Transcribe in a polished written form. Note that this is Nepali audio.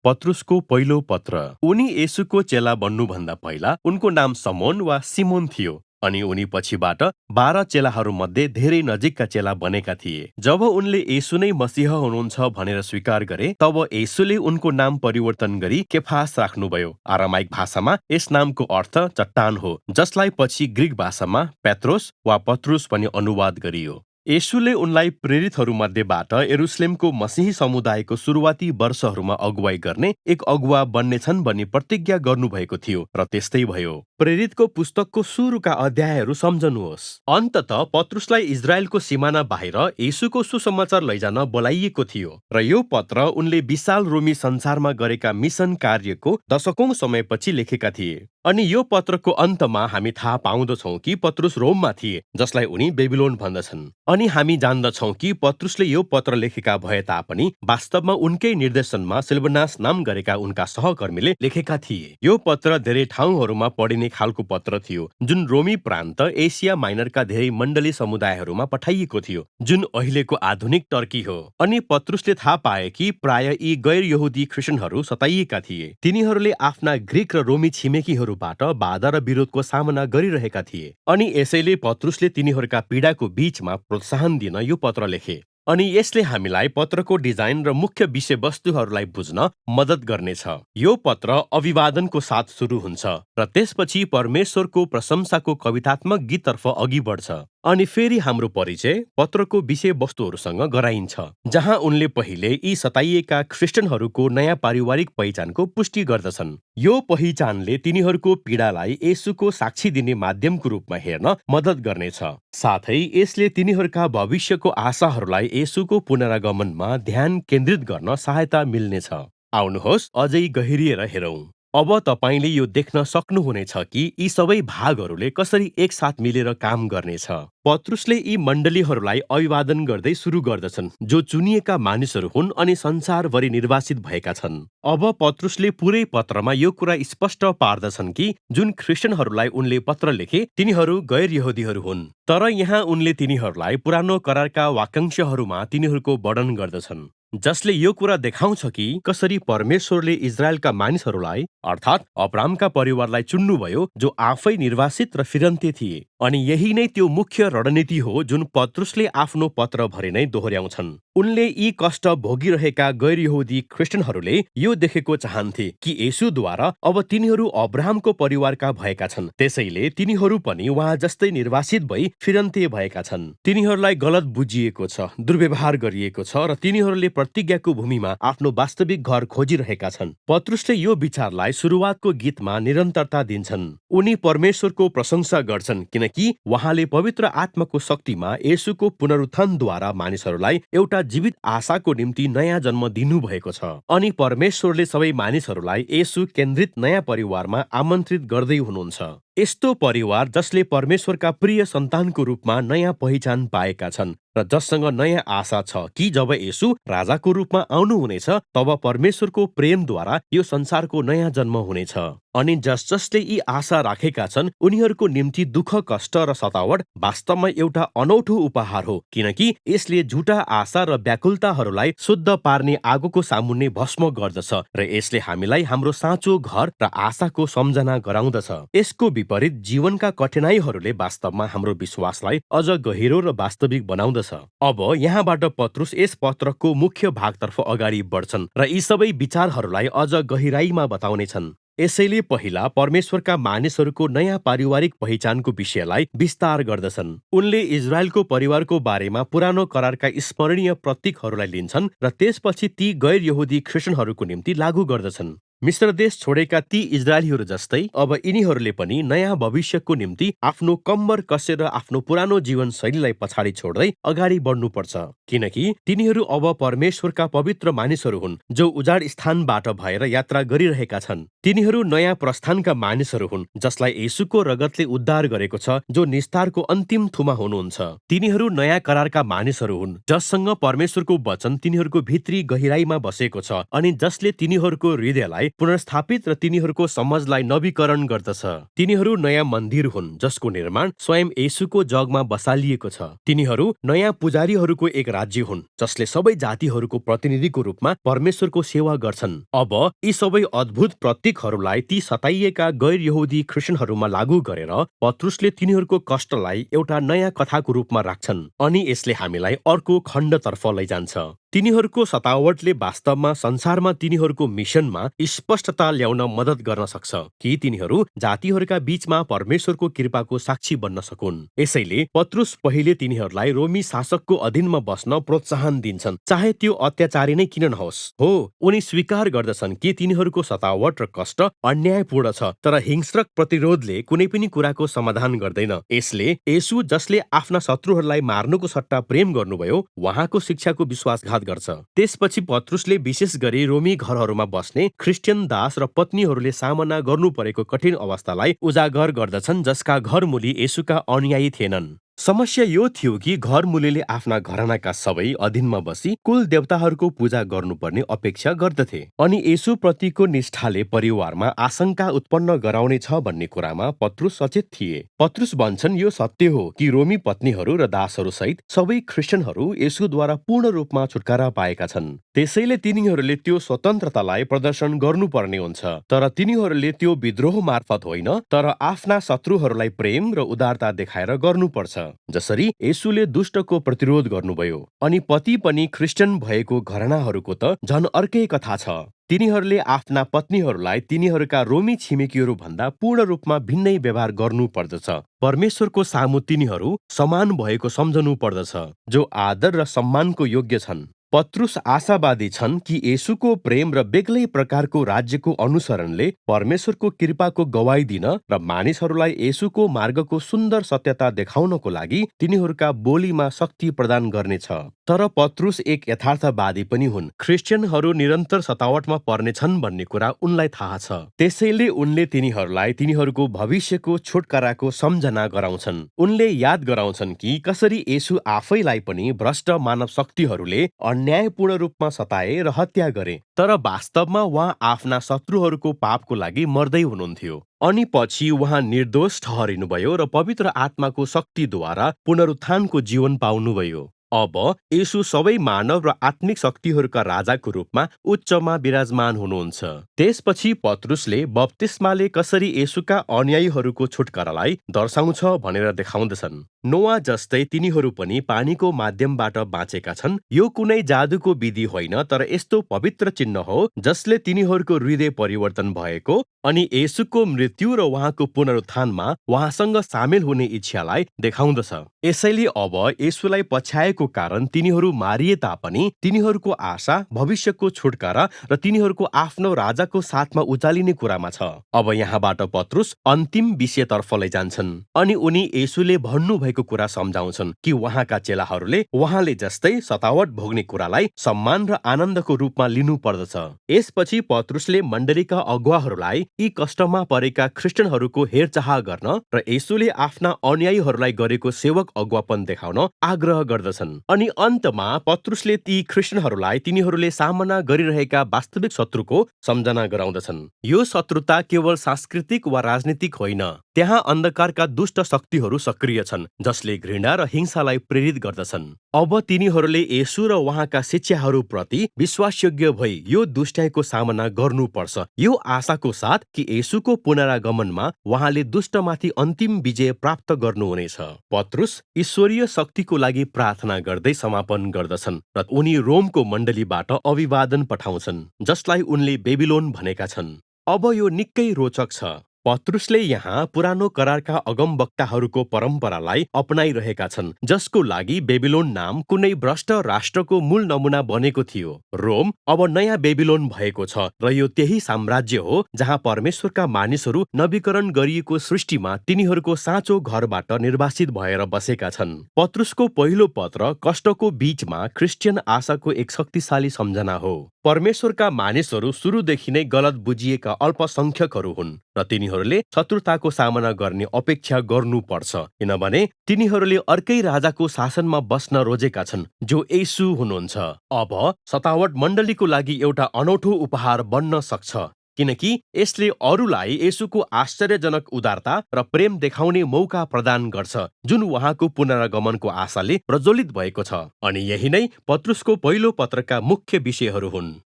पत्रुसको पहिलो पत्र। उनी येशूको चेला बन्नुभन्दा पहिला उनको नाम समोन वा सिमोन थियो अनि उनी पछिबाट 12 चेलाहरूमध्ये धेरै नजिकका चेला बनेका थिए। जब उनले येशू नै मसीह हुनुहुन्छ भनेर स्वीकार गरे, तब येशूले उनको नाम परिवर्तन गरी केफास राख्नुभयो। आरामाइक भाषामा यस नामको अर्थ चट्टान हो, जसलाई पछि ग्रीक भाषामा पेत्रोस वा पत्रुस पनि अनुवाद गरियो। येशूले उनलाई प्रेरितहरूमध्येबाट यरुशलेमको मसीही समुदायको सुरुवाती वर्षहरूमा अगुवाई गर्ने एक अगुवा बन्नेछन् भनी प्रतिज्ञा गर्नुभएको थियो र त्यस्तै भयो। प्रेरितको पुस्तकको सुरुका अध्यायहरू सम्झनुहोस्। अन्ततः पत्रुसलाई इजरायलको सिमाना बाहिर येशूको सुसमाचार लैजान बोलाइएको थियो र यो पत्र उनले विशाल रोमी संसारमा गरेका मिसन कार्यको दशकौं समयपछि लेखेका थिए। अनि यो पत्रको अन्तमा हामी थाहा पाउँदछौं कि पत्रुस रोममा थिए, जसलाई उनी बेबिलोन भन्दछन्। अनि हामी जान्दछौं कि पत्रुसले यो पत्र लेखेका भए तापनि वास्तवमा उनकै निर्देशनमा सिल्वानास नाम गरेका उनका सहकर्मीले लेखेका थिए। यो पत्र धेरै ठाउँहरूमा पढिने खालको पत्र थियो, जुन रोमी प्रान्त एसिया माइनरका धेरै मण्डली समुदायहरूमा पठाइएको थियो, जुन अहिलेको आधुनिक टर्की हो। अनि पत्रुसले थाहा पाए कि प्राय यी गैर यहुदी ख्रिस्टियनहरू सताइएका थिए। तिनीहरूले आफ्ना ग्रीक र रोमी छिमेकीहरूबाट बाधा र विरोधको सामना गरिरहेका थिए। अनि यसैले पत्रुसले तिनीहरूका पीडाको बीचमा प्रोत्साहन दिन यो पत्र लेखे। अनि यसले हामीलाई पत्रको डिजाइन र मुख्य विषयवस्तुहरूलाई बुझ्न मद्दत गर्नेछ। यो पत्र अभिवादनको साथ सुरु हुन्छ र त्यसपछि परमेश्वरको प्रशंसाको कवितात्मक गीततर्फ अघि बढ्छ। अनि फेरि हाम्रो परिचय पत्रको विषयवस्तुहरूसँग गराइन्छ, जहाँ उनले पहिले यी सताइएका ख्रिस्टियनहरूको नयाँ पारिवारिक पहिचानको पुष्टि गर्दछन्। यो पहिचानले तिनीहरूको पीडालाई येशूको साक्षी दिने माध्यमको रूपमा हेर्न मद्दत गर्नेछ। साथै यसले तिनीहरूका भविष्यको आशाहरूलाई येशूको पुनरागमनमा ध्यान केन्द्रित गर्न सहायता मिल्नेछ। आउनुहोस् अझै गहिरिएर हेरौं। अब तपाईले यो देख्न सक्नुहुनेछ कि यी सबै भागहरूले कसरी एकसाथ मिलेर काम गर्नेछ। पत्रुसले यी मण्डलीहरूलाई अभिवादन गर्दै सुरु गर्दछन्, जो चुनिएका मानिसहरू हुन् अनि संसारभरि निर्वासित भएका छन्। अब पत्रुसले पुरै पत्रमा यो कुरा स्पष्ट पार्दछन् कि जुन ख्रिस्टियनहरूलाई उनले पत्र लेखे तिनीहरू गैर यहुदीहरू हुन्। तर यहाँ उनले तिनीहरूलाई पुरानो करारका वाक्यांशहरूमा तिनीहरूको वर्णन गर्दछन्, जसले यो कुरा देखाउँछ कि कसरी परमेश्वरले इजरायलका मानिसहरूलाई अर्थात् अब्राहमका परिवारलाई चुन्नुभयो, जो आफै निर्वासित र फिरन्ते थिए। अनि यही नै त्यो मुख्य रणनीति हो जुन पत्रुसले आफ्नो पत्रभरि नै दोहोर्याउँछन्। उनले यी कष्ट भोगिरहेका गैर यहुदी ख्रिस्टियनहरूले यो देखेको चाहन्थे कि येशूद्वारा अब तिनीहरू अब्राहमको परिवारका भएका छन्, त्यसैले तिनीहरू पनि उहाँ जस्तै निर्वासित भई फिरन्ते भएका छन्। तिनीहरूलाई गलत बुझिएको छ, दुर्व्यवहार गरिएको छ र तिनीहरूले प्रतिज्ञाको भूमिमा आफ्नो वास्तविक घर खोजिरहेका छन्। पत्रुसले यो विचारलाई सुरुवातको गीतमा निरन्तरता दिन्छन्। उनी परमेश्वरको प्रशंसा गर्छन् किनकि उहाँले पवित्र आत्माको शक्तिमा येशूको पुनरुत्थानद्वारा मानिसहरूलाई एउटा जीवित आशाको निम्ति नयाँ जन्म दिनुभएको छ। अनि परमेश्वरले सबै मानिसहरूलाई येशू केन्द्रित नयाँ परिवारमा आमन्त्रित गर्दै हुनुहुन्छ। यस्तो परिवार जसले परमेश्वरका प्रिय सन्तानको रूपमा नयाँ पहिचान पाएका छन् र जससँग नयाँ आशा छ कि जब येशू राजाको रूपमा आउनुहुनेछ तब परमेश्वरको प्रेमद्वारा यो संसारको नयाँ जन्म हुनेछ। अनि जसले यी आशा राखेका छन् उनीहरूको निम्ति दुःख, कष्ट र सतावट वास्तवमा एउटा अनौठो उपहार हो, किनकि यसले झुटा आशा र व्याकुलताहरूलाई शुद्ध पार्ने आगोको सामुन्ने भस्म गर्दछ र यसले हामीलाई हाम्रो साँचो घर र आशाको सम्झना गराउँदछ। यसको विपरीत जीवनका कठिनाइहरूले वास्तवमा हाम्रो विश्वासलाई अझ गहिरो र वास्तविक बनाउँदछ। अब यहाँबाट पत्रुस यस पत्रको मुख्य भागतर्फ अगाडि बढ्छन् र यी सबै विचारहरूलाई अझ गहिराईमा बताउनेछन्। यसैले पहिला परमेश्वरका मानिसहरूको नयाँ पारिवारिक पहिचानको विषयलाई विस्तार गर्दछन्। उनले इजरायलको परिवारको बारेमा पुरानो करारका स्मरणीय प्रतीकहरूलाई लिन्छन् र त्यसपछि ती गैर यहुदी ख्रिस्टियनहरूको निम्ति लागू गर्दछन्। मिश्र देश छोडेका ती इजरायलीहरू जस्तै अब यिनीहरूले पनि नयाँ भविष्यको निम्ति आफ्नो कम्बर कसेर आफ्नो पुरानो जीवन शैलीलाई पछाडि छोड्दै अगाडि बढ्नुपर्छ, किनकि तिनीहरू अब परमेश्वरका पवित्र मानिसहरू हुन् जो उजाड स्थानबाट भएर यात्रा गरिरहेका छन्। तिनीहरू नयाँ प्रस्थानका मानिसहरू हुन् जसलाई येशूको रगतले उद्धार गरेको छ, जो निस्तारको अन्तिम थुमा हुनुहुन्छ। तिनीहरू नयाँ करारका मानिसहरू हुन् जससँग परमेश्वरको वचन तिनीहरूको भित्री गहिराईमा बसेको छ अनि जसले तिनीहरूको हृदयलाई तिनीहरूलाई पुनर्स्थापित र तिनीहरूको समझलाई नवीकरण गर्दछ। तिनीहरू नयाँ मन्दिर हुन् जसको निर्माण स्वयं येशूको जगमा बसालिएको छ। तिनीहरू नयाँ पुजारीहरूको एक राज्य हुन् जसले सबै जातिहरूको प्रतिनिधिको रूपमा परमेश्वरको सेवा गर्छन्। अब यी सबै अद्भुत प्रतीकहरूलाई ती सताइएका गैर यहुदी ख्रिस्टियनहरूमा लागू गरेर पत्रुसले तिनीहरूको कष्टलाई एउटा नयाँ कथाको रूपमा राख्छन् अनि यसले हामीलाई अर्को खण्डतर्फ लैजान्छ। तिनीहरूको सतावटले वास्तवमा संसारमा तिनीहरूको मिसनमा स्पष्टता ल्याउन मद्दत गर्न सक्छ कि तिनीहरू जातिहरूका बीचमा परमेश्वरको कृपाको साक्षी बन्न सकुन्। यसैले पत्रुस पहिले तिनीहरूलाई रोमी शासकको अधीनमा बस्न प्रोत्साहन दिन्छन्, चाहे त्यो अत्याचारी नै किन नहोस्। हो, उनी स्वीकार गर्दछन् कि तिनीहरूको सतावट र कष्ट अन्यायपूर्ण छ, तर हिंस्रक प्रतिरोधले कुनै पनि कुराको समाधान गर्दैन। यसले येशू जसले आफ्ना शत्रुहरूलाई मार्नुको सट्टा प्रेम गर्नुभयो उहाँको शिक्षाको विश्वासघात गर्छ। त्यसपछि पत्रुसले विशेष गरी रोमी घरहरूमा बस्ने ख्रिस्टियन दास र पत्नीहरूले सामना गर्नु परेको कठिन अवस्थालाई उजागर गर्दछन् जसका घरमूली येशूका अनुयायी थिएनन्। समस्या यो थियो कि घरमूलीले आफ्ना घरानाका सबै अधीनमा बसी कुल देवताहरूको पूजा गर्नुपर्ने अपेक्षा गर्दथे अनि येशू प्रतिको निष्ठाले परिवारमा आशंका उत्पन्न गराउने छ भन्ने कुरामा पत्रुस सचेत थिए। पत्रुस भन्छन् यो सत्य हो कि रोमी पत्नीहरू र दासहरू सहित सबै ख्रिस्टियनहरू येशूद्वारा पूर्ण रूपमा छुटकारा पाएका छन्। त्यसैले तिनीहरूले त्यो स्वतन्त्रतालाई प्रदर्शन गर्नुपर्ने हुन्छ, तर तिनीहरूले त्यो विद्रोह मार्फत होइन, तर आफ्ना शत्रुहरूलाई प्रेम र उदारता देखाएर गर्नुपर्छ। जसरी येशूले दुष्टको प्रतिरोध गर्नुभयो। अनि पति पनि ख्रिस्टियन भएको घरानाहरूको त झन अर्कै कथा छ। तिनीहरूले आफ्ना पत्नीहरूलाई तिनीहरूका रोमी छिमेकीहरू भन्दा पूर्ण रूपमा भिन्नै व्यवहार गर्नु पर्दछ। परमेश्वरको सामु तिनीहरू समान भएको सम्झनु पर्दछ, जो आदर र सम्मानको योग्य छन्। पत्रुस आशावादी छन् कि येशूको प्रेम र बेग्लै प्रकारको राज्यको अनुसरणले परमेश्वरको कृपाको गवाई दिन र मानिसहरूलाई येशूको मार्गको सुन्दर सत्यता देखाउनको लागि तिनीहरूका बोलीमा शक्ति प्रदान गर्नेछ। तर पत्रुस एक यथार्थवादी पनि हुन्। ख्रिस्टियनहरू निरन्तर सतावटमा पर्नेछन् भन्ने कुरा उनलाई थाहा छ। त्यसैले उनले तिनीहरूलाई तिनीहरूको भविष्यको छुटकाराको सम्झना गराउँछन्। उनले याद गराउँछन् कि कसरी येशू आफैलाई पनि भ्रष्ट मानव शक्तिहरूले अन्यायपूर्ण रूपमा सताए र हत्या गरे, तर वास्तवमा उहाँ आफ्ना शत्रुहरूको पापको लागि मर्दै हुनुहुन्थ्यो। अनि पछि उहाँ निर्दोष ठहरिनुभयो र पवित्र आत्माको शक्तिद्वारा पुनरुत्थानको जीवन पाउनुभयो। अब येशू सबै मानव र आत्मिक शक्तिहरूका राजाको रूपमा उच्चमा विराजमान हुनुहुन्छ। त्यसपछि पत्रुसले बप्तिस्माले कसरी येशूका अनुयायीहरूको छुटकारालाई दर्शाउँछ भनेर देखाउँदछन्। नोआ जस्तै तिनीहरू पनि पानीको माध्यमबाट बाँचेका छन्। यो कुनै जादुको विधि होइन, तर यस्तो पवित्र चिन्ह हो जसले तिनीहरूको हृदय परिवर्तन भएको अनि येशूको मृत्यु र उहाँको पुनरुत्थानमा उहाँसँग सामेल हुने इच्छालाई देखाउँदछ। यसैले अब येशूलाई पछ्याएको कारण तिनीहरू मारिए तापनि तिनीहरूको आशा भविष्यको छुटकारा र तिनीहरूको आफ्नो राजाको साथमा उचालिने कुरामा छ। अब यहाँबाट पत्रुस अन्तिम विषयतर्फ लैजान्छन् अनि उनी येशूले भन्नुभएको कुरा सम्झाउँछन् कि उहाँका चेलाहरूले उहाँले जस्तै सतावट भोग्ने कुरालाई सम्मान र आनन्दको रूपमा लिनु पर्दछ। यसपछि पत्रुसले मण्डलीका अगुवाहरूलाई यी कष्टमा परेका ख्रिस्टियनहरूको हेरचाह गर्न र येशूले आफ्ना अनुयायीहरूलाई गरेको सेवक अगुवापन देखाउन आग्रह गर्दछन्। अनि अन्तमा पत्रुसले ती ख्रिस्टियनहरूलाई तिनीहरूले सामना गरिरहेका वास्तविक शत्रुको सम्झना गराउँदछन्। यो शत्रुता केवल सांस्कृतिक वा राजनीतिक होइन, त्यहाँ अन्धकारका दुष्ट शक्तिहरू सक्रिय छन् जसले घृणा र हिंसालाई प्रेरित गर्दछन्। अब तिनीहरूले येशू र उहाँका शिक्षाहरूप्रति विश्वासयोग्य भई यो दुष्टाइको सामना गर्नुपर्छ, यो आशाको साथ कि येशूको पुनरागमनमा उहाँले दुष्टमाथि अन्तिम विजय प्राप्त गर्नुहुनेछ। पत्रुस ईश्वरीय शक्तिको लागि प्रार्थना गर्दै समापन गर्दछन् र उनी रोमको मण्डलीबाट अभिवादन पठाउँछन्, जसलाई उनले बेबिलोन भनेका छन्। अब यो निकै रोचक छ। पत्रुसले यहाँ पुरानो करारका अगमवक्ताहरूको परम्परालाई अपनाइरहेका छन्, जसको लागि बेबिलोन नाम कुनै भ्रष्ट राष्ट्रको मूल नमुना बनेको थियो। रोम अब नयाँ बेबिलोन भएको छ र यो त्यही साम्राज्य हो जहाँ परमेश्वरका मानिसहरू नवीकरण गरिएको सृष्टिमा तिनीहरूको साँचो घरबाट निर्वासित भएर बसेका छन्। पत्रुसको पहिलो पत्र कष्टको बीचमा क्रिस्चियन आशाको एक शक्तिशाली सम्झना हो। परमेश्वरका मानिसहरू सुरुदेखि नै गलत बुझिएका अल्पसंख्यकहरू हुन् र तिनीहरूले शत्रुताको सामना गर्ने अपेक्षा गर्नुपर्छ, किनभने तिनीहरूले अर्कै राजाको शासनमा बस्न रोजेका छन् जो येशू हुनुहुन्छ। अब सतावट मण्डलीको लागि एउटा अनौठो उपहार बन्न सक्छ किनकि यसले अरूलाई येशूको आश्चर्यजनक उदारता र प्रेम देखाउने मौका प्रदान गर्छ जुन उहाँको पुनरागमनको आशाले प्रज्वलित भएको छ। अनि यही नै पत्रुसको पहिलो पत्रका मुख्य विषयहरू हुन्।